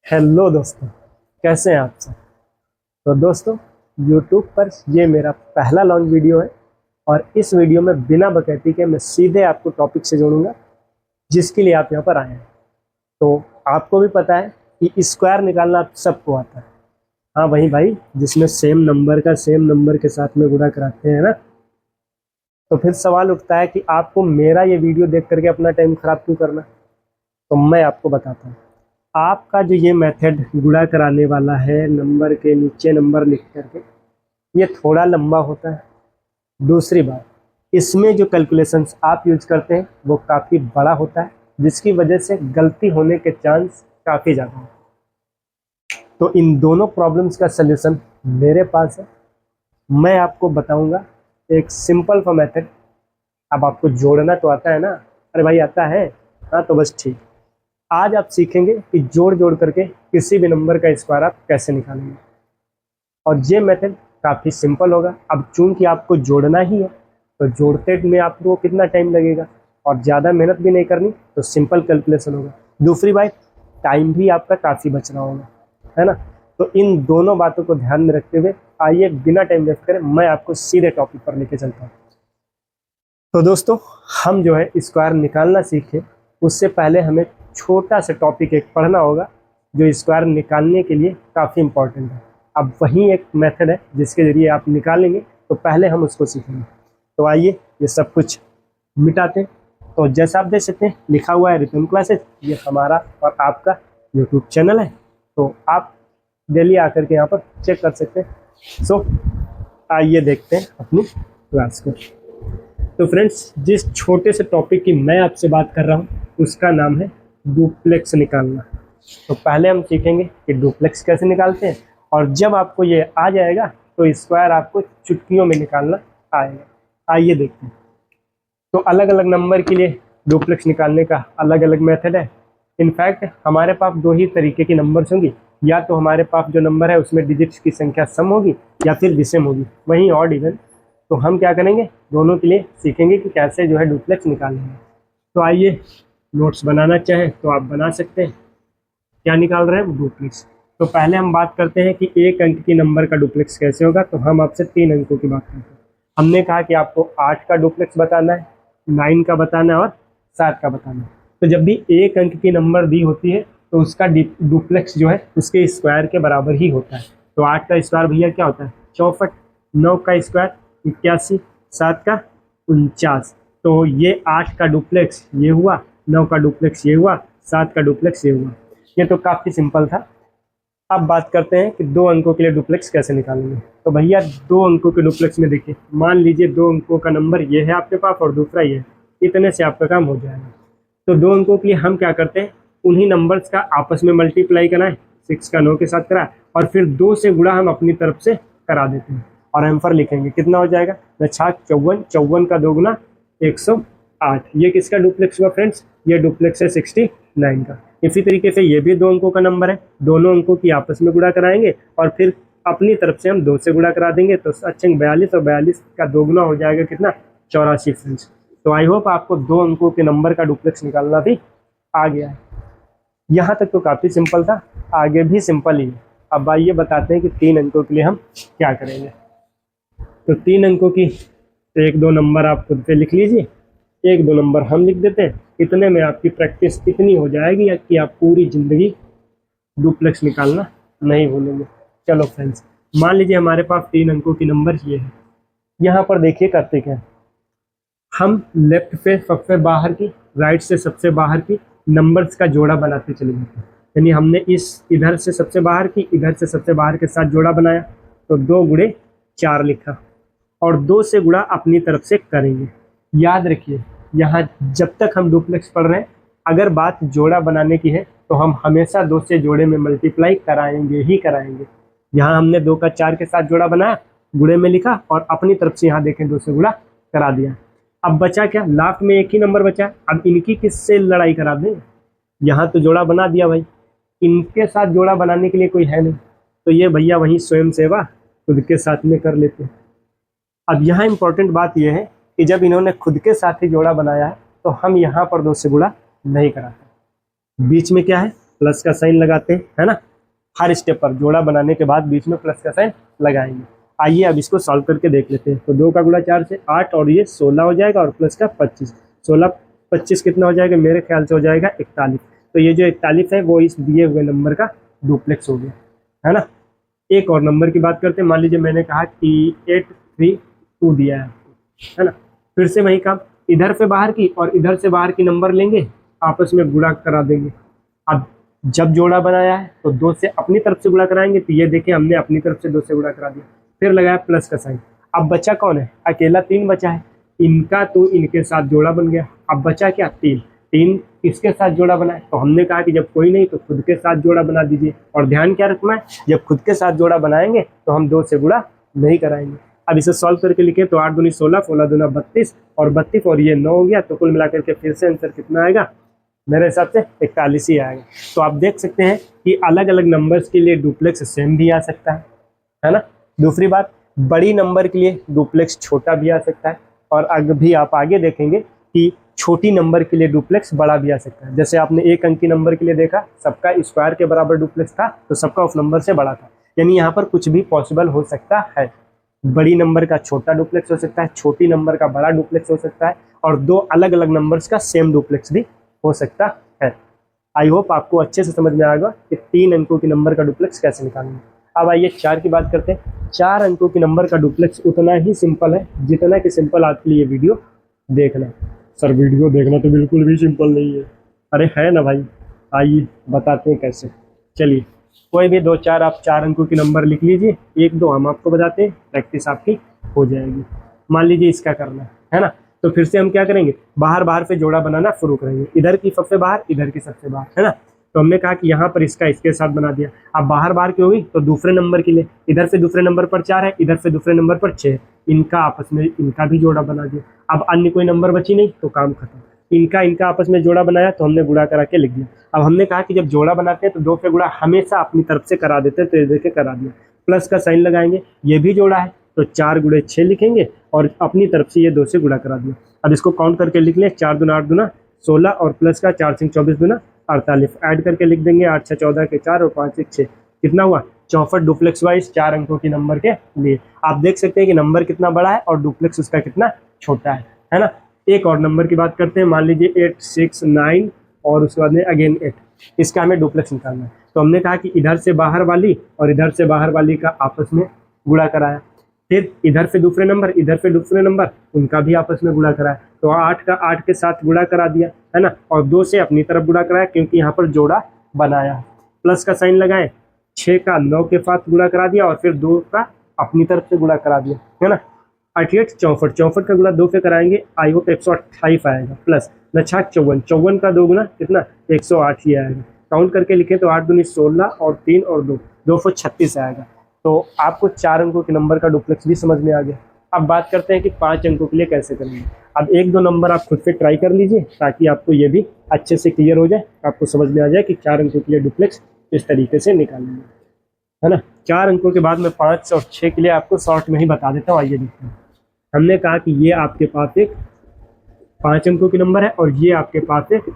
Hello दोस्तों, कैसे हैं आप सब। तो दोस्तों, YouTube पर ये मेरा पहला लॉन्च वीडियो है और इस वीडियो में बिना बकैती के मैं सीधे आपको टॉपिक से जोड़ूंगा जिसके लिए आप यहाँ पर आए हैं। तो आपको भी पता है कि स्क्वायर निकालना आप सबको आता है। हाँ वही भाई, जिसमें सेम नंबर के साथ में गुणा कराते हैं ना। तो फिर सवाल उठता है कि आपको मेरा ये वीडियो देख करके अपना टाइम खराब क्यों करना। तो मैं आपको बताता हूँ, आपका जो ये मेथड गुणा कराने वाला है नंबर के नीचे नंबर लिख करके, ये थोड़ा लंबा होता है। दूसरी बात, इसमें जो कैलकुलेशंस आप यूज करते हैं वो काफ़ी बड़ा होता है, जिसकी वजह से गलती होने के चांस काफ़ी ज़्यादा हैं। तो इन दोनों प्रॉब्लम्स का सलूशन मेरे पास है। मैं आपको बताऊंगा एक सिंपल सा मेथड। अब आपको जोड़ना तो आता है ना। अरे भाई आता है, हाँ तो बस ठीक। आज आप सीखेंगे कि जोड़ जोड़ करके किसी भी नंबर का स्क्वायर आप कैसे निकालेंगे, और ये मेथड काफ़ी सिंपल होगा। अब चूंकि आपको जोड़ना ही है तो जोड़ते में आपको कितना टाइम लगेगा और ज़्यादा मेहनत भी नहीं करनी, तो सिंपल कैलकुलेशन होगा। दूसरी बात, टाइम भी आपका काफ़ी बच रहा होगा, है ना। तो इन दोनों बातों को ध्यान में रखते हुए आइए बिना टाइम वेस्ट करें मैं आपको सीधे टॉपिक पर लेके चलता हूँ। तो दोस्तों, हम जो है स्क्वायर निकालना सीखे उससे पहले हमें छोटा सा टॉपिक एक पढ़ना होगा जो स्क्वायर निकालने के लिए काफ़ी इंपॉर्टेंट है। अब वही एक मेथड है जिसके ज़रिए आप निकालेंगे, तो पहले हम उसको सीखेंगे। तो आइए ये सब कुछ मिटाते हैं। तो जैसा आप देख सकते हैं लिखा हुआ है रिदम क्लासेस, ये हमारा और आपका यूट्यूब चैनल है। तो आप डेली आकर के यहाँ पर चेक कर सकते हैं। सो आइए देखते हैं अपनी क्लास को। तो फ्रेंड्स, जिस छोटे से टॉपिक की मैं आपसे बात कर रहा हूँ उसका नाम है डुप्लेक्स निकालना। तो पहले हम सीखेंगे कि डुप्लेक्स कैसे निकालते हैं, और जब आपको ये आ जाएगा तो स्क्वायर आपको चुटकियों में निकालना आएगा। आइए देखते हैं। तो अलग अलग नंबर के लिए डुप्लेक्स निकालने का अलग अलग मेथड है। इनफैक्ट हमारे पास दो ही तरीके की नंबर्स होंगी, या तो हमारे पास जो नंबर है उसमें डिजिट्स की संख्या सम होगी या फिर विषम होगी, वहीं ऑड इवन। तो हम क्या करेंगे, दोनों के लिए सीखेंगे कि कैसे जो है डुप्लेक्स निकालेंगे। तो आइए, नोट्स बनाना चाहें तो आप बना सकते हैं। क्या निकाल रहे हैं, डुप्लेक्स। तो पहले हम बात करते हैं कि एक अंक की नंबर का डुप्लेक्स कैसे होगा। तो हम आपसे 3 अंकों की बात करते हैं। हमने कहा कि आपको 8 का डुप्लेक्स बताना है, 9 का बताना है और 7 का बताना है। तो जब भी एक अंक की नंबर दी होती है तो उसका डुप्लेक्स जो है उसके स्क्वायर के बराबर ही होता है। तो 8 का स्क्वायर भैया क्या होता है, 64। 9 का स्क्वायर 81, 7 का 49। तो ये 8 का डुप्लेक्स ये हुआ, 9 का डुप्लेक्स ये हुआ, 7 का डुप्लेक्स ये हुआ। ये तो काफ़ी सिंपल था। अब बात करते हैं कि 2 अंकों के लिए डुप्लेक्स कैसे निकालेंगे। तो भैया 2 अंकों के डुप्लेक्स में देखिए, मान लीजिए 2 अंकों का नंबर ये है आपके पास और दूसरा ये है, इतने से आपका काम हो जाएगा। तो 2 अंकों के लिए हम क्या करते हैं, उन्हीं नंबर्स का आपस में मल्टीप्लाई कराएं, 6 का 9 के साथ कराएं और फिर 2 से गुणा हम अपनी तरफ से करा देते हैं और आंसर लिखेंगे। कितना हो जाएगा, 54, 54 का 2 गुना 108। ये किसका डुप्लेक्स हुआ फ्रेंड्स, ये डुप्लेक्स है 69 का। इसी तरीके से ये भी 2 अंकों का नंबर है, दोनों अंकों की आपस में गुणा कराएंगे और फिर अपनी तरफ से हम 2 से गुणा करा देंगे। तो अच्छा 42 और 42 का 2 गुना हो जाएगा कितना, 84 फ्रेंड्स। तो आई होप आपको 2 अंकों के नंबर का डुप्लेक्स निकालना भी आ गया है। यहाँ तक तो काफ़ी सिंपल था, आगे भी सिंपल ही है। अब आइए बताते हैं कि 3 अंकों के लिए हम क्या करेंगे। तो 3 अंकों की 1-2 नंबर आप खुद से लिख लीजिए, 1-2 नंबर हम लिख देते हैं। इतने में आपकी प्रैक्टिस इतनी हो जाएगी कि आप पूरी ज़िंदगी डुप्लेक्स निकालना नहीं भूलेंगे। चलो फ्रेंड्स, मान लीजिए हमारे पास 3 अंकों की नंबर ये है। यहाँ पर देखिए करते क्या है, हम लेफ्ट से सबसे बाहर की, राइट से सबसे बाहर की नंबर्स का जोड़ा बनाते चले जाते हैं। यानी हमने इस इधर से सबसे बाहर की, इधर से सबसे बाहर के साथ जोड़ा बनाया, तो 2 गुणे 4 लिखा और 2 से गुणा अपनी तरफ से करेंगे। याद रखिए, यहाँ जब तक हम डुप्लेक्स पढ़ रहे हैं, अगर बात जोड़ा बनाने की है तो हम हमेशा 2 से जोड़े में मल्टीप्लाई कराएंगे ही कराएंगे। यहाँ हमने 2 का 4 के साथ जोड़ा बनाया, गुणे में लिखा और अपनी तरफ से यहाँ देखें 2 से गुणा करा दिया। अब बचा क्या, लास्ट में एक ही नंबर बचा। अब इनकी किससे लड़ाई करा दें, यहाँ तो जोड़ा बना दिया भाई, इनके साथ जोड़ा बनाने के लिए कोई है नहीं, तो ये भैया वहीं स्वयं सेवा खुद के साथ में कर लेते हैं। अब यहाँ इंपॉर्टेंट बात यह है कि जब इन्होंने खुद के साथ ही जोड़ा बनाया है तो हम यहाँ पर 2 से गुणा नहीं कराते। बीच में क्या है, प्लस का साइन लगाते हैं, है ना। हर स्टेप पर जोड़ा बनाने के बाद बीच में प्लस का साइन लगाएंगे। आइए अब इसको सॉल्व करके देख लेते हैं। तो 2 का गुणा 4 से 8 और ये 16 हो जाएगा और प्लस का 25। 16 25 कितना हो जाएगा, मेरे ख्याल से हो जाएगा 41। तो ये जो 41 है वो इस दिए हुए नंबर का डुप्लेक्स हो गया, है ना। एक और नंबर की बात करते हैं। मान लीजिए मैंने कहा कि 832 दिया है ना। फिर से वही काम, इधर से बाहर की और इधर से बाहर की नंबर लेंगे, आपस में गुणा करा देंगे। अब जब जोड़ा बनाया है तो 2 से अपनी तरफ से गुणा कराएंगे, तो ये देखिए हमने अपनी तरफ से 2 से गुणा करा दिया, फिर लगाया प्लस का साइन। अब बचा कौन है, अकेला 3 बचा है, इनका तो इनके साथ जोड़ा बन गया। अब बचा क्या, 3 किसके साथ जोड़ा बनाए, तो हमने कहा कि जब कोई नहीं तो खुद के साथ जोड़ा बना दीजिए। और ध्यान क्या रखना है, जब खुद के साथ जोड़ा बनाएंगे तो हम 2 से गुणा नहीं कराएंगे। अब इसे सॉल्व करके लिखे तो 8 दूनी 16, 16 दूना 32 और 32 और ये 9 हो गया। तो कुल मिलाकर के फिर से आंसर कितना आएगा, मेरे हिसाब से 41 ही आएगा। तो आप देख सकते हैं कि अलग अलग नंबर्स के लिए डुप्लेक्स सेम भी आ सकता है ना। दूसरी बात, बड़ी नंबर के लिए डुप्लेक्स छोटा भी आ सकता है, और अगर भी आप आगे देखेंगे कि छोटी नंबर के लिए डुप्लेक्स बड़ा भी आ सकता है। जैसे आपने 1 अंकी नंबर के लिए देखा, सबका स्क्वायर के बराबर डुप्लेक्स था तो सबका उस नंबर से बड़ा था, यानी यहाँ पर कुछ भी पॉसिबल हो सकता है। बड़ी नंबर का छोटा डुप्लेक्स हो सकता है, छोटी नंबर का बड़ा डुप्लेक्स हो सकता है, और 2 अलग अलग नंबर्स का सेम डुप्लेक्स भी हो सकता है। आई होप आपको अच्छे से समझ में आएगा कि 3 अंकों की नंबर का डुप्लेक्स कैसे निकालना। अब आइए 4 की बात करते हैं। 4 अंकों की नंबर का डुप्लेक्स उतना ही सिंपल है जितना कि सिंपल आपके लिए वीडियो देखना। सर वीडियो देखना तो बिल्कुल भी सिंपल नहीं है, अरे है ना भाई, आइए बताते हैं कैसे। चलिए कोई भी 2 4 आप 4 अंकों की नंबर लिख लीजिए, 1 2 हम आपको बताते हैं, प्रैक्टिस आपकी हो जाएगी। मान लीजिए इसका करना है ना, तो फिर से हम क्या करेंगे, बाहर बाहर से जोड़ा बनाना शुरू करेंगे, इधर की सबसे बाहर इधर की सबसे बाहर, है ना। तो हमने कहा कि यहाँ पर इसका इसके साथ बना दिया। अब बाहर बाहर की होगी तो दूसरे नंबर के लिए, इधर से दूसरे नंबर पर 4 है, इधर से दूसरे नंबर पर 6, इनका आपस में इनका भी जोड़ा बना दिया। अब अन्य कोई नंबर बची नहीं तो काम खत्म, इनका आपस में जोड़ा बनाया तो हमने गुणा करा के लिख दिया। अब हमने कहा कि जब जोड़ा बनाते हैं तो 2 से गुणा हमेशा अपनी तरफ से करा देते हैं, तो ये देखे करा दिया, प्लस का साइन लगाएंगे, ये भी जोड़ा है तो 4 गुणे 6 लिखेंगे और अपनी तरफ से ये 2 से गुणा करा दिया। अब इसको काउंट करके लिख लें, 4 दूना 8 दूना 16 और प्लस का 4 सिंह 24 दूना 48, ऐड करके लिख देंगे 8 6 14 के 4 और 5 1 6, कितना हुआ 64 डुप्लेक्स वाइज 4 अंकों की नंबर के लिए। आप देख सकते हैं कि नंबर कितना बड़ा है और डुप्लेक्स उसका कितना छोटा है ना। एक और नंबर की बात करते हैं, मान लीजिए 8 6 9 और उसके बाद में अगेन 8, इसका हमें डुप्लेक्स निकालना है। तो हमने कहा कि इधर से बाहर वाली और इधर से बाहर वाली का आपस में गुणा कराया, फिर इधर से दूसरे नंबर इधर से दूसरे नंबर उनका भी आपस में गुणा कराया, तो 8 का 8 के साथ गुणा करा दिया, है ना, और 2 से अपनी तरफ गुणा कराया क्योंकि यहाँ पर जोड़ा बनाया, प्लस का साइन लगाए, 6 का 9 के साथ गुणा करा दिया और फिर 2 का अपनी तरफ से गुणा करा दिया, है ना। 88 64, 64 का गुणा 2 से कराएंगे, आई होप 128 आएगा, प्लस नछाक 54, 54 का 2 गुना कितना 108 ही आएगा। काउंट करके लिखे तो 8 दूनी 16 और 3 और 2 236 आएगा। तो आपको 4 अंकों के नंबर का डुप्लेक्स भी समझ में आ गया। अब बात करते हैं कि 5 अंकों के लिए कैसे करेंगे। अब 1 2 नंबर आप खुद से ट्राई कर लीजिए ताकि आपको ये भी अच्छे से क्लियर हो जाए, आपको समझ में आ जाए कि 4 अंकों के लिए डुप्लेक्स इस तरीके से निकालेंगे, है ना। 4 अंकों के बाद में 5 और 6 के लिए आपको शॉर्ट में ही बता देता हूँ। आइए देखते हैं। हमने कहा कि ये आपके पास एक 5 अंकों की नंबर है और ये आपके पास एक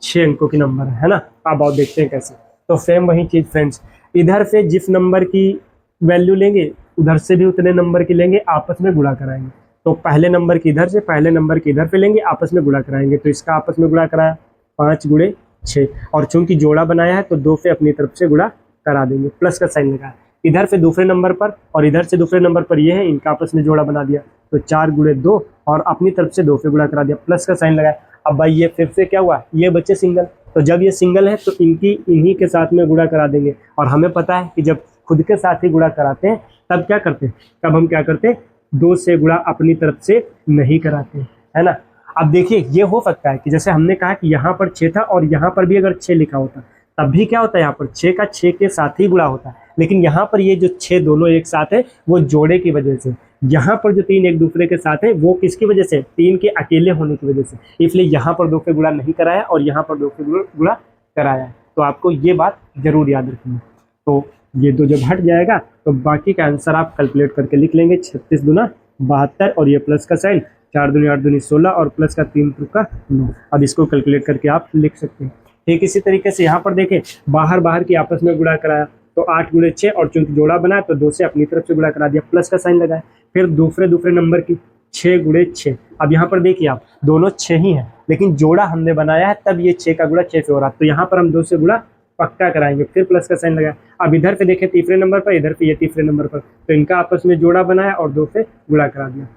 6 अंकों की नंबर है ना। अब आप देखते हैं कैसे। तो सेम वही चीज़ फ्रेंड्स, इधर से जिस नंबर की वैल्यू लेंगे उधर से भी उतने नंबर की लेंगे, आपस में गुणा कराएंगे। तो पहले नंबर की इधर से पहले नंबर की इधर पे लेंगे, आपस में गुणा कराएंगे। तो इसका आपस में गुणा कराया 5 गुणे 6, और चूंकि जोड़ा बनाया है तो 2 से अपनी तरफ से गुणा करा देंगे, प्लस का साइन लगाया, इधर से दूसरे नंबर पर और इधर से दूसरे नंबर पर ये है, इनका आपस में जोड़ा बना दिया, तो 4 गुणे 2 और अपनी तरफ से 2 से गुणा करा दिया, प्लस का साइन लगाया। अब भाई ये फिर से क्या हुआ, ये बच्चे सिंगल, तो जब ये सिंगल है तो इन्हीं के साथ में गुणा करा देंगे। और हमें पता है कि जब खुद के साथ ही गुणा कराते हैं तब क्या करते हैं, तब हम क्या करते हैं 2 से गुणा अपनी तरफ से नहीं कराते, है ना। अब देखिए ये हो सकता है कि जैसे हमने कहा कि यहाँ पर 6 था और यहाँ पर भी अगर 6 लिखा होता तब भी क्या होता है, यहाँ पर 6 का 6 के साथ ही गुणा होता है, लेकिन यहाँ पर ये जो 6 दोनों एक साथ है वो जोड़े की वजह से, यहाँ पर जो 3 एक दूसरे के साथ है वो किसकी वजह से, 3 के अकेले होने की वजह से, इसलिए यहाँ पर 2 से गुणा नहीं कराया और यहाँ पर 2 से गुणा कराया है। तो आपको ये बात जरूर याद रखनी है। तो ये 2 जब हट जाएगा तो बाकी का आंसर आप कैलकुलेट करके लिख लेंगे, 36 दूना 72 और ये प्लस का साइन, 4 दूनी 8 दूनी 16 और प्लस का 3 तुका 9। अब इसको कैलकुलेट करके आप लिख सकते हैं। ठीक इसी तरीके से यहाँ पर देखें, बाहर बाहर की आपस में गुणा कराया तो 8 गुणे 6, और चूंकि जोड़ा बनाया तो 2 से अपनी तरफ से गुणा करा दिया, प्लस का साइन लगाया। फिर दूसरे दूसरे नंबर की 6 गुणे 6। अब यहाँ पर देखिए आप, दोनों 6 ही हैं, लेकिन जोड़ा हमने बनाया है तब ये 6 का गुणा 6 से हो रहा, तो यहाँ पर हम 2 से गुणा पक्का कराएंगे, फिर प्लस का साइन लगाया। अब इधर पे देखें तीसरे नंबर पर, इधर पे ये तीसरे नंबर पर, तो इनका आपस में जोड़ा बनाया और 2 से गुणा करा दिया।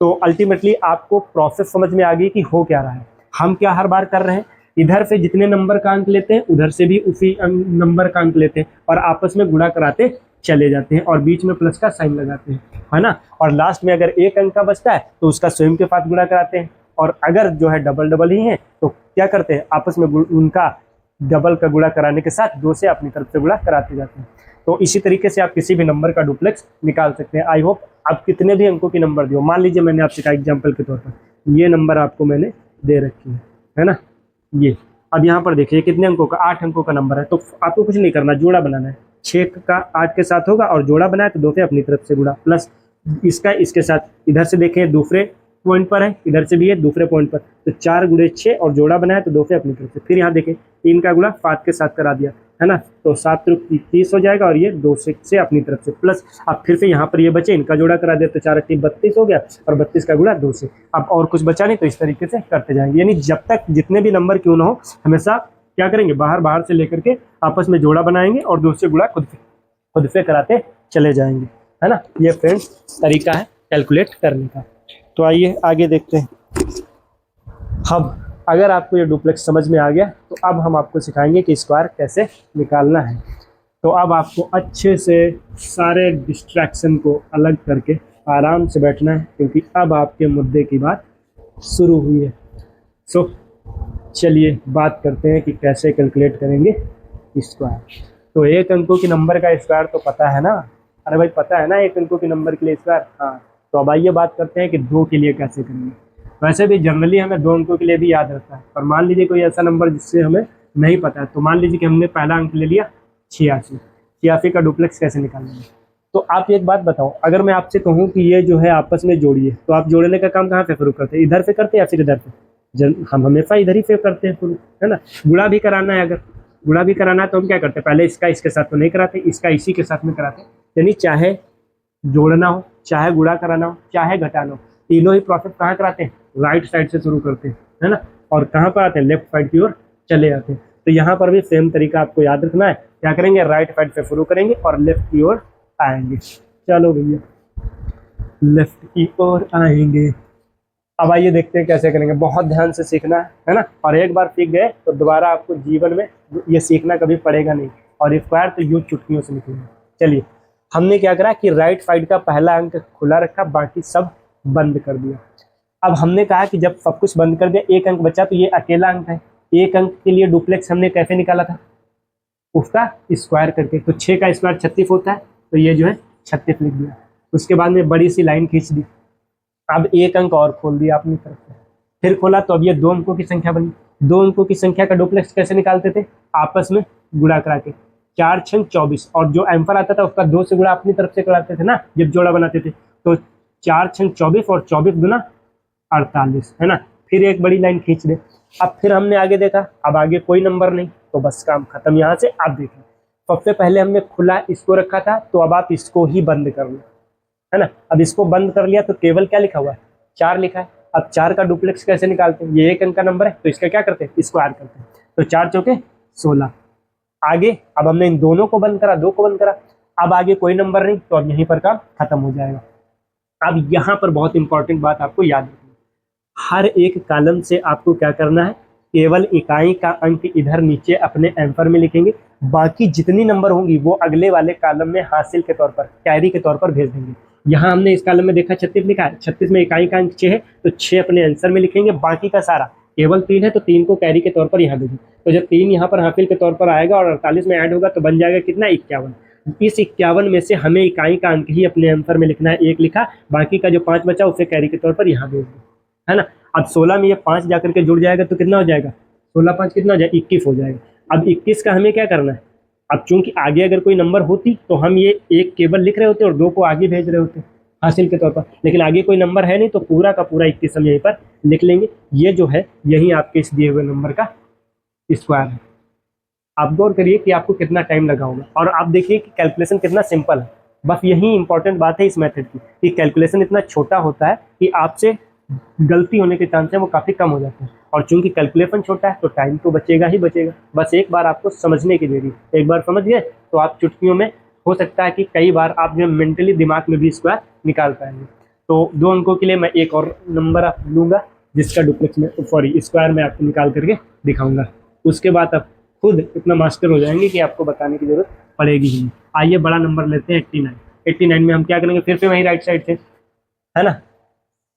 तो अल्टीमेटली आपको प्रोसेस समझ में आ गई कि हो क्या रहा है। हम क्या हर बार कर रहे हैं, इधर से जितने नंबर का अंक लेते हैं उधर से भी उसी नंबर का अंक लेते हैं और आपस में गुणा कराते चले जाते हैं और बीच में प्लस का साइन लगाते हैं, है ना। और लास्ट में अगर एक अंक का बचता है तो उसका स्वयं के साथ गुणा कराते हैं, और अगर जो है डबल डबल ही है तो क्या करते हैं, आपस में उनका डबल का गुणा कराने के साथ 2 से अपनी तरफ से गुणा कराते जाते हैं। तो इसी तरीके से आप किसी भी नंबर का डुप्लेक्स निकाल सकते हैं। आई होप आप कितने भी अंकों की नंबर दियो, मान लीजिए मैंने आपसे कहा एग्जाम्पल के तौर पर ये नंबर आपको मैंने दे रखी है ना, ये। अब यहाँ पर देखिए कितने अंकों का, 8 अंकों का नंबर है, तो आपको कुछ नहीं करना, जोड़ा बनाना है। 6 का 8 के साथ होगा और जोड़ा बनाया तो 2 से अपनी तरफ से गुणा, प्लस इसका इसके साथ, इधर से देखें दूसरे पॉइंट पर है, इधर से भी है दूसरे पॉइंट पर, तो 4 गुणे 6 और जोड़ा बनाया तो 2 से अपनी तरफ से। फिर यहाँ देखें 3 का गुणा 7 के साथ करा दिया, है ना, तो 7 × 30 हो जाएगा और ये 2 से अपनी तरफ से प्लस। अब फिर से यहाँ पर ये बचे, इनका जोड़ा करा दिया तो 4 × 8 32 हो गया और 32 का गुणा 2 से। अब और कुछ बचा नहीं, तो इस तरीके से करते जाएंगे। यानी जब तक जितने भी नंबर क्यों ना हो, हमेशा क्या करेंगे, बाहर बाहर से लेकर के आपस में जोड़ा बनाएंगे और 2 से गुणा खुद से कराते चले जाएंगे, है ना। ये फ्रेंड्स तरीका है कैलकुलेट करने का। तो आइए आगे देखते हैं। अब अगर आपको ये डुप्लेक्स समझ में आ गया तो अब हम आपको सिखाएंगे कि स्क्वायर कैसे निकालना है। तो अब आपको अच्छे से सारे डिस्ट्रैक्शन को अलग करके आराम से बैठना है, क्योंकि अब आपके मुद्दे की बात शुरू हुई है। सो चलिए बात करते हैं कि कैसे कैलकुलेट करेंगे स्क्वायर। तो एक अंकों की नंबर का स्क्वायर तो पता है ना, अरे भाई पता है ना एक अंकों की नंबर के लिए स्क्वायर। हाँ, तो अब आइए बात करते हैं कि 2 के लिए कैसे करेंगे। वैसे भी जनरली हमें 2 अंकों के लिए भी याद रहता है, पर मान लीजिए कोई ऐसा नंबर जिससे हमें नहीं पता है, तो मान लीजिए कि हमने पहला अंक ले लिया 86, 86 का डुप्लेक्स कैसे निकालेंगे। तो आप एक बात बताओ, अगर मैं आपसे कहूँ कि ये जो है आपस में जोड़िए, तो आप जोड़ने का काम कहाँ पे शुरू करते हैं, इधर से करते हैं या फिर इधर से? हम हमेशा इधर ही से करते हैं शुरू, है ना। गुणा भी कराना है, अगर गुणा भी कराना है तो हम क्या करते हैं, पहले इसका इसके साथ तो नहीं कराते, इसका इसी के साथ में कराते हैं। यानी चाहे जोड़ना हो, चाहे गुणा कराना हो, चाहे घटाना हो, तीनों ही प्रोसेस कहाँ कराते हैं, राइट साइड से शुरू करते हैं, है ना। और कहाँ पर आते हैं, लेफ्ट साइड की ओर चले जाते हैं। तो यहाँ पर भी सेम तरीका आपको याद रखना है, क्या करेंगे, राइट साइड से शुरू करेंगे और लेफ्ट की ओर आएंगे। चलो भैया लेफ्ट की ओर आएंगे। अब आइए देखते हैं कैसे करेंगे। बहुत ध्यान से सीखना है ना, और एक बार सीख गए तो दोबारा आपको जीवन में ये सीखना कभी पड़ेगा नहीं, और स्क्वायर तो यूं चुटकियों से निकलेगा। चलिए हमने क्या करा कि राइट साइड का पहला अंक खुला रखा, बाकी सब बंद कर दिया। अब हमने कहा कि जब सब कुछ बंद कर दिया, एक अंक बचा, तो ये अकेला अंक है। एक अंक के लिए डुप्लेक्स हमने कैसे निकाला था, उसका स्क्वायर करके। तो 6 का स्क्वायर 36 होता है, तो ये जो है 36 लिख दिया। उसके बाद में बड़ी सी लाइन खींच दी। अब एक अंक और खोल दिया अपनी तरफ से, फिर खोला तो अब ये 2 अंकों की संख्या बनी। 2 अंकों की संख्या का डुप्लेक्स कैसे निकालते थे, आपस में गुणा करा के। 4 × 24, और जो एम्पर आता था उसका 2 से गुणा अपनी तरफ से कराते थे ना, जब जोड़ा बनाते थे। तो 4 × 24 और 24 × 48, है ना। फिर एक बड़ी लाइन खींच दे। अब फिर हमने आगे देखा, अब आगे कोई नंबर नहीं, तो बस काम खत्म। यहाँ से आप देखें, सबसे पहले हमने खुला इसको रखा था, तो अब आप इसको ही बंद कर लो, है ना। अब इसको बंद कर लिया तो केवल क्या लिखा हुआ है, 4 लिखा है। अब 4 का डुप्लेक्स कैसे निकालते हैं, ये एक अंक का नंबर है तो इसका क्या करते हैं, स्क्वायर करते हैं। तो 4 चौके 16। आगे अब हमने इन दोनों को बंद करा, 2 को बंद करा, अब आगे कोई नंबर नहीं, तो अब यहीं पर काम खत्म हो जाएगा। अब यहाँ पर बहुत इंपॉर्टेंट बात आपको याद रखनी, हर एक कॉलम से आपको क्या करना है, केवल इकाई का अंक इधर नीचे अपने एम्पर में लिखेंगे, बाकी जितनी नंबर होंगी वो अगले वाले कॉलम में हासिल के तौर पर, कैरी के तौर पर भेज देंगे। यहाँ हमने इस कॉलम में देखा 36 लिखा है, 36 में इकाई का अंक 6 है, तो 6 अपने आंसर में लिखेंगे, बाकी का सारा केवल 3 है तो 3 को कैरी के तौर पर यहाँ भेजेंगे। तो जब 3 यहाँ पर हासिल के तौर पर आएगा और 48 में ऐड होगा तो बन जाएगा कितना, 51। इस 51 में से हमें इकाई का अंक ही अपने आंसर में लिखना है, 1 लिखा, बाकी का जो 5 बचा उसे कैरी के तौर पर यहाँ भेज दो, है ना। अब 16 में ये 5 जाकर के जुड़ जाएगा तो कितना हो जाएगा, 16 5 कितना हो जाएगा, 21 हो जाएगा। अब 21 का हमें क्या करना है, अब चूंकि आगे अगर कोई नंबर होती तो हम ये 1 केवल लिख रहे होते और 2 को आगे भेज रहे होते हासिल के तौर पर, लेकिन आगे कोई नंबर है नहीं तो पूरा का पूरा 21 हम यहीं पर लिख लेंगे। ये जो है यही आपके इस दिए हुए नंबर का स्क्वायर है। आप गौर करिए कि आपको कितना टाइम लगा होगा, और आप देखिए कि कैलकुलेशन कितना सिंपल है। बस यही इंपॉर्टेंट बात है इस मेथड की कि कैलकुलेशन इतना छोटा होता है कि आपसे गलती होने के चांस है वो काफ़ी कम हो जाते हैं। और चूंकि कैलकुलेशन छोटा है तो टाइम तो बचेगा ही बचेगा। बस एक बार आपको समझने की देरी, एक बार समझ गए तो आप चुटकियों में, हो सकता है कि कई बार आप जो मेंटली दिमाग में भी स्क्वायर निकाल पाएंगे। तो 2 अंकों के लिए मैं एक और नंबर लूँगा जिसका डुप्लेक्स में, सॉरी, स्क्वायर में आपको निकाल करके दिखाऊंगा। उसके बाद आप खुद इतना मास्टर हो जाएंगे कि आपको बताने की जरूरत पड़ेगी ही नहीं। आइए बड़ा नंबर लेते हैं 89। 89 में हम क्या करेंगे, फिर से वही राइट साइड से, है ना,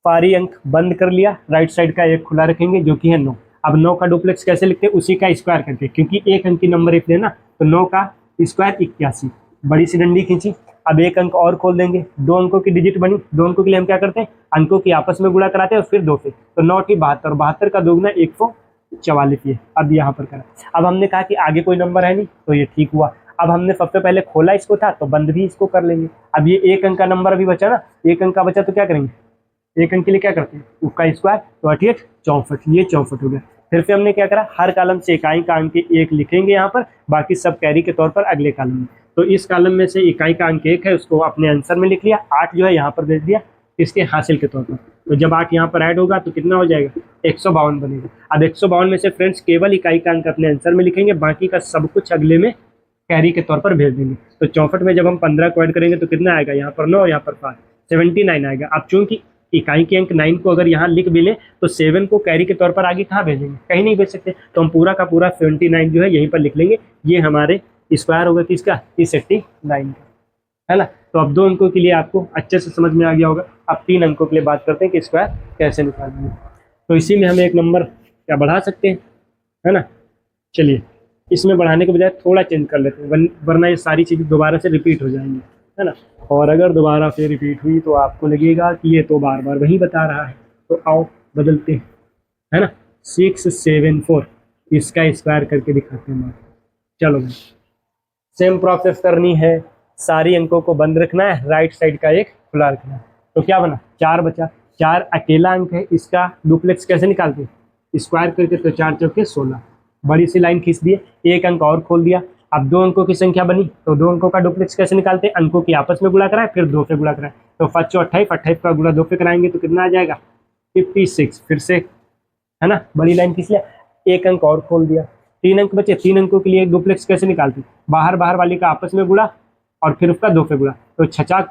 सारी अंक बंद कर लिया, राइट साइड का एक खुला रखेंगे जो कि है 9। अब 9 का डुप्लेक्स कैसे लिखते हैं, उसी का स्क्वायर करके, क्योंकि एक अंक की नंबर इफ लेना तो 9 का स्क्वायर 81। बड़ी सी डंडी खींची, अब एक अंक और खोल देंगे, 2 अंकों की डिजिट बनी, 2 अंकों के लिए हम क्या करते हैं, अंकों की आपस में गुणा कराते हैं और फिर 2 से, तो 9 की 72, 72 का दोगुना 144। ये अब यहाँ पर करा। अब हमने कहा कि आगे कोई नंबर है नहीं तो ये ठीक हुआ। अब हमने सबसे पहले खोला इसको था तो बंद भी इसको कर लेंगे। अब ये एक अंक का नंबर अभी बचा ना, एक अंक का बचा तो क्या करेंगे, एक अंक के लिए क्या करते हैं, उसका स्क्वायर, तो 88 64, ये 64 हो गया। फिर से हमने क्या करा, हर कॉलम से इकाई का अंक एक लिखेंगे यहाँ पर, बाकी सब कैरी के तौर पर अगले कॉलम में। तो इस कॉलम में से इकाई का अंक 1 है, उसको अपने आंसर में लिख लिया, 8 जो है यहाँ पर दे दिया इसके हासिल के तौर पर। तो जब 8 यहाँ पर ऐड होगा तो कितना हो जाएगा, 152 बनेगा। अब 152 में से फ्रेंड्स केवल इकाई का अंक अपने आंसर में लिखेंगे, बाकी का सब कुछ अगले में कैरी के तौर पर भेज देंगे। तो 64 में जब हम 15 को ऐड करेंगे तो कितना आएगा, यहाँ पर 9, यहाँ पर 5, 79 आएगा। अब चूंकि इकाई के अंक 9 को अगर यहाँ लिख भी लें तो 7 को कैरी के तौर पर आगे कहाँ भेजेंगे, कहीं नहीं भेज सकते, तो हम पूरा का पूरा 79 जो है यहीं पर लिख लेंगे। ये हमारे स्क्वायर होगा किसका, 389 का, है ना। तो अब 2 अंकों के लिए आपको अच्छे से समझ में आ गया होगा। अब 3 अंकों के लिए बात करते हैं कि स्क्वायर कैसे निकालेंगे। तो इसी में हम एक नंबर क्या बढ़ा सकते हैं, है ना। चलिए इसमें बढ़ाने के बजाय थोड़ा चेंज कर लेते हैं, वरना ये सारी चीज़ें दोबारा से रिपीट हो जाएंगी, है ना। और अगर दोबारा से रिपीट हुई तो आपको लगेगा कि ये तो बार बार वही बता रहा है। तो आओ बदलते हैं, है ना। 674 इसका स्क्वायर करके दिखाते हैं। चलो भाई, सेम प्रोसेस करनी है, सारी अंकों को बंद रखना है, राइट साइड का एक खुला रखना है। तो क्या बना, 4 बचा, 4 अकेला अंक है, इसका डुप्लेक्स कैसे निकालते हैं, स्क्वायर करके, तो 4 चौके 16। बड़ी सी लाइन खींच दिए, एक अंक और खोल दिया। अब 2 अंकों की संख्या बनी तो 2 अंकों का डुप्लेक्स कैसे निकालते हैं, अंकों की आपस में गुणा कराए फिर 2 से गुणा कराए, तो 5 चौ 28, 28 का गुणा 2 पे कराएंगे तो कितना आ जाएगा, 56। फिर से, है ना, बड़ी लाइन खींच लिया, एक अंक और खोल दिया, 3 अंक बचे, 3 अंकों के लिए डुप्लेक्स कैसे निकालते हैं, बाहर बाहर वाली का आपस में गुणा और फिर उसका 2 पे गुणा, तो 6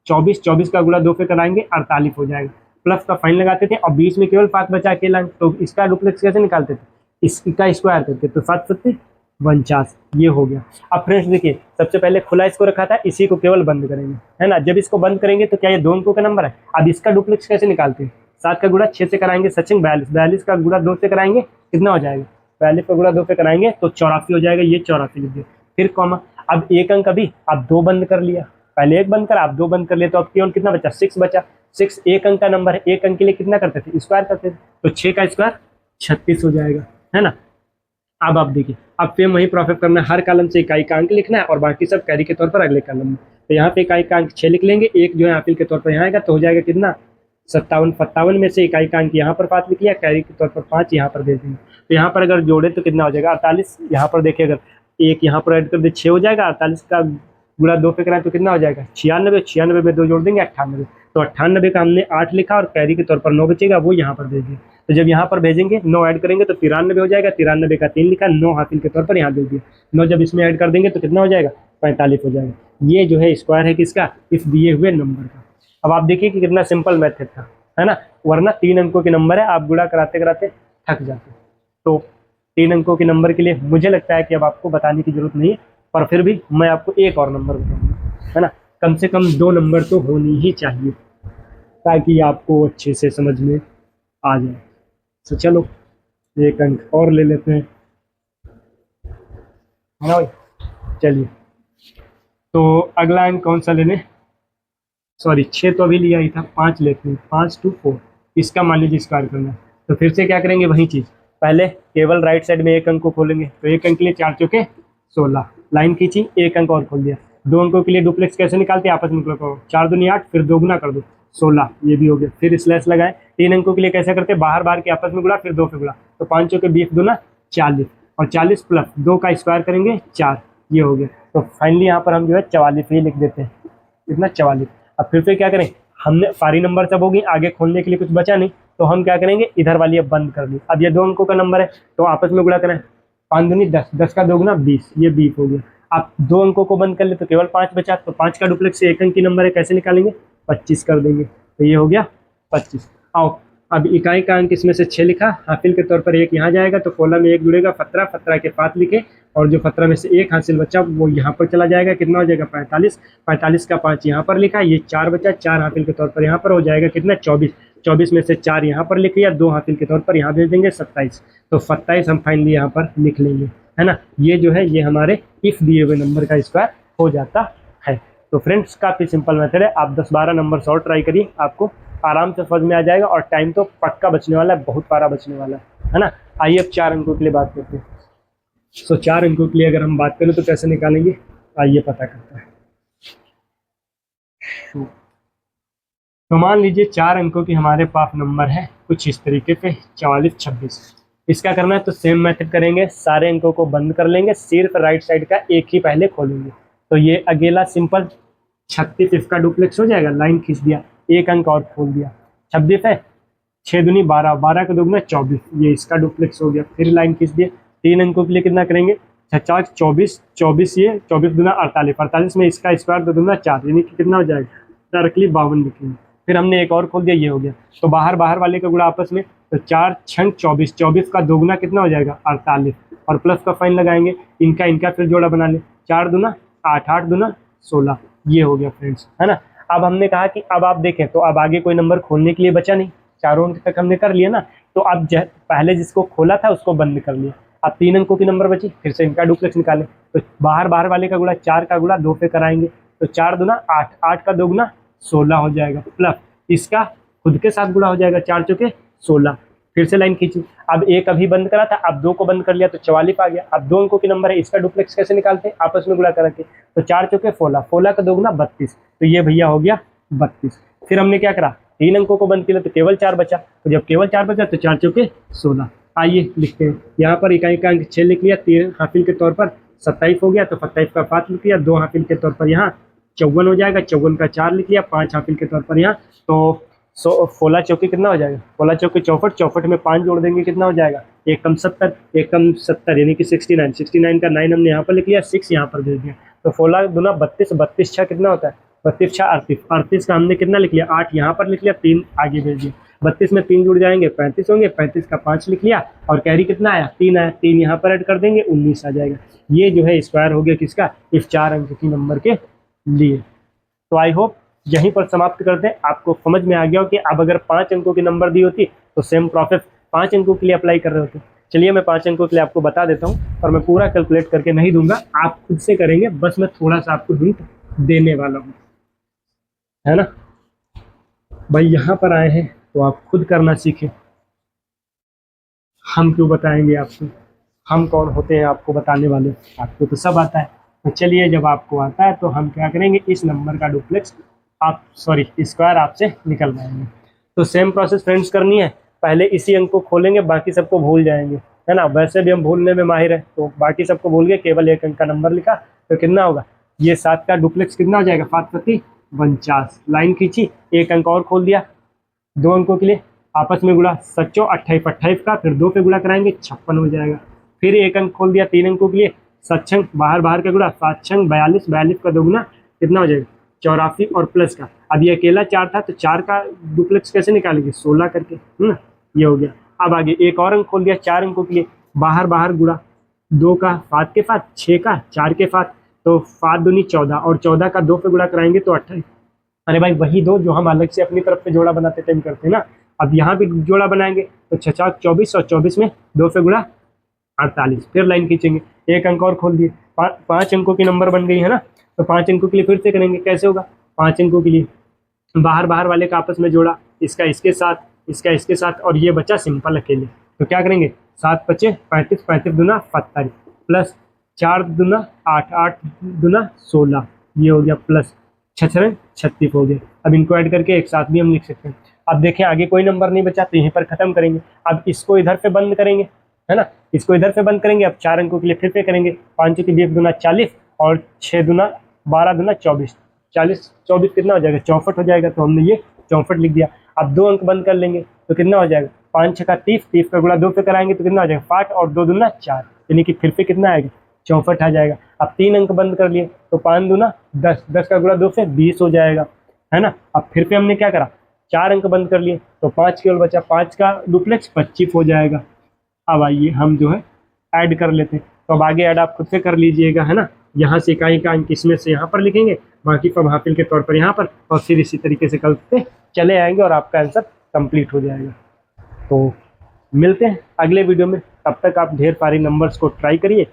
24, 24 का गुणा 2 पे कराएंगे 48 हो जाएगा। प्लस का फाइन लगाते थे और बीच में केवल 5 बचा अकेला अंक, तो इसका डुप्लेक्स कैसे निकालते थे, इसका स्क्वायर करके, तो 7 7 49, ये हो गया। अब फ्रेंड्स देखिए, सबसे पहले खुला इसको रखा था, इसी को केवल बंद करेंगे, है ना। जब इसको बंद करेंगे तो क्या ये 2 अंकों का नंबर है। अब इसका डुप्लेक्स कैसे निकालते हैं, 7 का गुणा 6 से कराएंगे सचिन 42, 42 का गुणा 2 से कराएंगे कितना हो जाएगा, 42 का गुणा 2 पे कराएंगे तो 84 हो जाएगा, ये 84 लिख दिया। फिर कॉमा, अब एक अंक अभी, अब 2 बंद कर लिया, पहले 1 बंद करा, अब 2 बंद कर लिया, तो अब केवल कितना बचा, 6 बचा। 6 एक अंक का नंबर है, एक अंक के लिए कितना करते थे, स्क्वायर करते थे, तो 6 का स्क्वायर 36 हो जाएगा, है ना। अब आप देखिए, अब फिर वही प्रोसेस करना है, हर कॉलम से इकाई का अंक लिखना है और बाकी सब कैरी के तौर पर अगले कॉलम में। तो यहाँ पे इकाई का अंक 6 लिख लेंगे, एक जो है हासिल के तौर पर यहाँ आएगा, तो हो जाएगा कितना, 57। 57 में से इकाई का अंक यहाँ पर 5 लिख लिया, कैरी के तौर पर 5 यहाँ पर दे देंगे। तो यहाँ पर अगर जोड़े तो कितना हो जाएगा, 48। यहाँ पर देखिए अगर एक यहाँ पर ऐड कर दे 6 हो जाएगा, 48 का गुणा 2 पे कराएं तो कितना हो जाएगा, 96। 96 में 2 जोड़ देंगे 98, तो 98 का हमने 8 लिखा और कैरी के तौर पर 9 बचेगा, वो यहाँ पर भेजिए। तो जब यहाँ पर भेजेंगे 9 ऐड करेंगे तो 93 हो जाएगा, 93 का 3 लिखा, 9 हासिल के तौर पर यहाँ दे दिया, 9 जब इसमें ऐड कर देंगे तो कितना हो जाएगा, 45 हो जाएगा। ये जो है स्क्वायर है किसका, इस दिए हुए नंबर का। अब आप देखिए कि कितना सिंपल मेथड था, है ना, वरना 3 अंकों के नंबर है, आप गुणा कराते कराते थक जाते। तो 3 अंकों के नंबर के लिए मुझे लगता है कि अब आपको बताने की जरूरत नहीं है, पर फिर भी मैं आपको एक और नंबर बताऊंगा, है ना। कम से कम 2 नंबर तो होनी ही चाहिए ताकि आपको अच्छे से समझ में आ जाए। तो चलो एक अंक और ले लेते हैं, है ना भाई। चलिए, तो अगला अंक कौन सा लेने, सॉरी 6 तो अभी लिया ही था, 5 लेते हैं, 5 2 4, इसका मान लीजिए स्क्वायर करना है। तो फिर से क्या करेंगे, वही चीज़, पहले केवल राइट साइड में एक अंक को खोलेंगे, तो एक अंक के लिए 4 चौके 16, लाइन खींची, एक अंक और खोल दिया। 2 अंकों के लिए डुप्लेक्स कैसे निकालते हैं, आपस में करो, 4 दूनी 8, फिर 2 गुना कर दो 16, ये भी हो गया। फिर स्लैश लगाए, 3 अंकों के लिए कैसे करते हैं, बाहर बाहर के आपस में गुणा, फिर 2 से गुणा, तो 5 चौके 20 दूना 40, और 40 प्लस 2 का स्क्वायर करेंगे 4, ये हो गया। तो फाइनली यहाँ पर हम जो है 44 ही लिख देते हैं, इतना 44। अब फिर से क्या करें, हमने सारी नंबर सब होगी, आगे खोलने के लिए कुछ बचा नहीं, तो हम क्या करेंगे, इधर वाली अब बंद कर दी। अब ये 2 अंकों का नंबर है तो आपस में गुणा करें, 5 दूनी 10, 10 का 2 गुना 20, ये 20 हो गया। आप 2 अंकों को बंद कर ले तो केवल 5 बचा, तो 5 का डुप्लेक्स से 1 अंक की नंबर है, कैसे निकालेंगे, 25 कर देंगे, तो ये हो गया 25। आओ अब इकाई का अंक इसमें से 6 लिखा, हासिल के तौर पर 1 यहाँ जाएगा, तो कोला में 1 जुड़ेगा, फतरा फतरा के 5 लिखे, और जो फतरा में से 1 हासिल बचा वो यहाँ पर चला जाएगा, कितना हो जाएगा 45, 45 का 5 यहाँ पर लिखा, ये 4 बचा, 4 हासिल के तौर पर यहाँ पर हो जाएगा कितना 24, 24 में से 4 यहाँ पर लिख लिया, 2 हासिल के तौर पर यहाँ भेज देंगे 27, तो 27 हम फाइनली यहाँ पर लिख लेंगे, है ना। ये जो है ये हमारे इफ दिए हुए नंबर का स्क्वायर हो जाता है। तो फ्रेंड्स काफ़ी सिंपल मेथड है, आप 10-12 नंबर और ट्राई करिए, आपको आराम से समझ में आ जाएगा, और टाइम तो पक्का बचने वाला है, बहुत सारा बचने वाला है ना। आइए अब 4 अंकों के लिए बात करते हैं। सो 4 अंकों के लिए अगर हम बात करें तो कैसे निकालेंगे, आइए पता करते हैं। तो मान लीजिए 4 अंकों की हमारे पास नंबर है कुछ इस तरीके से 44, 26। इसका करना है तो सेम मेथड करेंगे, सारे अंकों को बंद कर लेंगे, सिर्फ राइट साइड का एक ही पहले खोलेंगे। तो ये अकेला सिंपल 36 इसका डुप्लेक्स हो जाएगा, लाइन खींच दिया, 1 अंक और खोल दिया, 26 है, 6 दूनी 12, 12 का 2 गुना 24, ये इसका डुप्लेक्स हो गया, फिर लाइन खींच दिए। 3 अंकों के लिए कितना करेंगे, 54, 24, 24 ये 24 दूना 48, 48 में इसका स्क्वायर 2 दूना 4, यानी कि कितना हो जाएगा, डायरेक्टली 52 लिखेंगे। फिर हमने एक और खोल दिया, ये हो गया। तो बाहर बाहर वाले का गुणा आपस में, तो 4 छंग 24, 24 का 2 गुना कितना हो जाएगा 48, और प्लस का फाइन लगाएंगे, इनका इनका फिर जोड़ा बना ले, 4 दूना 8, 8 दूना 16, ये हो गया फ्रेंड्स, है ना। अब हमने कहा कि अब आप देखें तो अब आगे कोई नंबर खोलने के लिए बचा नहीं, चारों अंक तक हमने कर लिया ना, तो अब पहले जिसको खोला था उसको बंद कर लिया। अब 3 अंकों की नंबर बची, फिर से इनका डुप्लेक्स निकालें, तो बाहर बाहर वाले का गुणा 4 का गुणा 2 पे कराएंगे, तो 4 दूना 8, 8 का 2 गुना 16 हो जाएगा, प्लस इसका खुद के साथ गुणा हो जाएगा, 4 चौके 16, फिर से लाइन खींची। अब 1 अभी बंद करा था, अब 2 को बंद कर लिया तो 44 आ गया। अब 2 अंकों की नंबर है, इसका डुप्लेक्स कैसे निकालते हैं, आपस में गुणा करके, तो 4 चौके 16, 16 का 2 गुना 32, तो ये भैया हो गया 32। फिर हमने क्या करा, 3 अंकों को बंद किया तो केवल 4 बचा, तो जब केवल 4 बचा तो 4 चौके 16। आइए लिखते हैं, यहाँ पर इकाई का अंक 6 लिख लिया, 3 हासिल के तौर पर 27 हो गया, तो 27 का 5 लिख लिया, 2 हासिल के तौर पर यहाँ 54 हो जाएगा, 54 का 4 लिख लिया, 5 हासिल के तौर पर यहाँ, तो 16 चौके कितना हो जाएगा, 16 चौके 64, 64 में 5 जोड़ देंगे कितना हो जाएगा, 1 कम 70, 1 कम 70 यानी कि 69, 69 का 9 हमने यहाँ पर लिख लिया, 6 यहाँ पर भेज दिया, तो 16 दूना 32, 32 6 कितना होता है, 32 6 38, 38 का हमने कितना लिख लिया, 8 यहाँ पर लिख लिया, 3 आगे भेज दिया, 32 में 3 जुड़ जाएंगे 35 होंगे, 35 का 5 लिख लिया, और कैरी कितना आया 3 आया, 3 यहाँ पर ऐड कर देंगे 19 आ जाएगा। ये जो है स्क्वायर हो गया किसका, इस 4 अंक की नंबर के लिए। तो आई होप यहीं पर समाप्त करते हैं, आपको समझ में आ गया हो कि अब अगर 5 अंकों की नंबर दी होती तो सेम प्रोसेस 5 अंकों के लिए अप्लाई कर रहे होते। चलिए मैं 5 अंकों के लिए आपको बता देता हूँ, और मैं पूरा कैलकुलेट करके नहीं दूंगा, आप खुद से करेंगे, बस मैं थोड़ा सा आपको हिंट देने वाला हूँ, है ना। भाई यहाँ पर आए हैं तो आप खुद करना सीखें, हम क्यों बताएंगे आपको, हम कौन होते हैं आपको बताने वाले, आपको तो सब आता है। तो चलिए जब आपको आता है तो हम क्या करेंगे, इस नंबर का डुप्लेक्स स्क्वायर आपसे निकलवाएंगे। तो सेम प्रोसेस फ्रेंड्स करनी है, पहले इसी अंक को खोलेंगे, बाकी सबको भूल जाएंगे, है ना। वैसे भी हम भूलने में माहिर है, तो बाकी सबको भूल गए, केवल 1 अंक का नंबर लिखा, तो कितना होगा, ये 7 का डुप्लेक्स कितना हो जाएगा, 7×49, लाइन खींची, 1 अंक और खोल दिया, 2 अंकों के लिए आपस में गुणा, 7 28, 28 का फिर 2 पे गुणा कराएंगे 56 हो जाएगा, फिर 1 अंक खोल दिया, 3 अंकों के लिए, 7 बाहर बाहर का गुणा, 7 42, 42 का 2 गुना कितना हो जाएगा 84, और प्लस का, अब ये अकेला 4 था तो 4 का डुप्लेक्स कैसे निकालेंगे, 16 करके, है ना, ये हो गया। अब आगे एक और अंक खोल दिया, 4 अंकों के लिए, बाहर बाहर गुणा, 2 का 7 के साथ, 6 का 4 के साथ, तो 7 दूनी 14, और 14 का 2 पे गुणा कराएंगे तो 28। अरे भाई वही 2 जो हम अलग से अपनी तरफ से जोड़ा बनाते टाइम करते हैं ना, अब यहाँ भी जोड़ा बनाएंगे, तो 6 4 24, और 24 में 2 पे गुणा 48, फिर लाइन खींचेंगे, 1 अंक और खोल दिए, 5 अंकों की नंबर बन गई है ना। तो 5 अंकों के लिए फिर से करेंगे, कैसे होगा, 5 अंकों के लिए बाहर बाहर वाले का आपस में जोड़ा, इसका इसके साथ, इसका इसके साथ, और ये बचा सिंपल अकेले, तो क्या करेंगे, 7 5 35, 35 दूना 70, प्लस 4 दूना 8, 8 दूना 16, ये हो गया, प्लस 6 36 हो गया। अब इनको ऐड करके एक साथ भी हम लिख सकते हैं। अब देखें आगे कोई नंबर नहीं बचा, तो यहीं पर खत्म करेंगे। अब इसको इधर पे बंद करेंगे, है ना। इसको इधर से बंद करेंगे। अब 4 अंकों के लिए फिर से करेंगे। 5 की 20 दूना 40 और 6 दूना 12 दूना 24, 40 24 कितना हो जाएगा, 64 हो जाएगा। तो हमने ये 64 लिख दिया। अब 2 अंक बंद कर लेंगे तो कितना हो जाएगा, 5 6 का 30, 30 का गुणा 2 से कराएंगे तो कितना हो जाएगा 5 और 2 दूना 4, यानी कि फिर से कितना आएगा 64 आ जाएगा। अब 3 अंक बंद कर लिए तो 5 दूना 10, 10 का गुणा 2 से 20 हो जाएगा, है ना। अब फिर से हमने क्या करा, 4 अंक बंद कर लिए तो 5 केवल बचा, 5 का डुप्लेक्स 25 हो जाएगा। अब आइए हम जो है ऐड कर लेते हैं। तो अब आगे ऐड आप खुद से कर लीजिएगा, है ना। यहाँ से इकाई का अंक इसमें से यहाँ पर लिखेंगे, बाकी सब हासिल के तौर पर यहाँ पर, और फिर इसी तरीके से करते चले आएंगे और आपका आंसर कंप्लीट हो जाएगा। तो मिलते हैं अगले वीडियो में, तब तक आप ढेर सारी नंबर्स को ट्राई करिए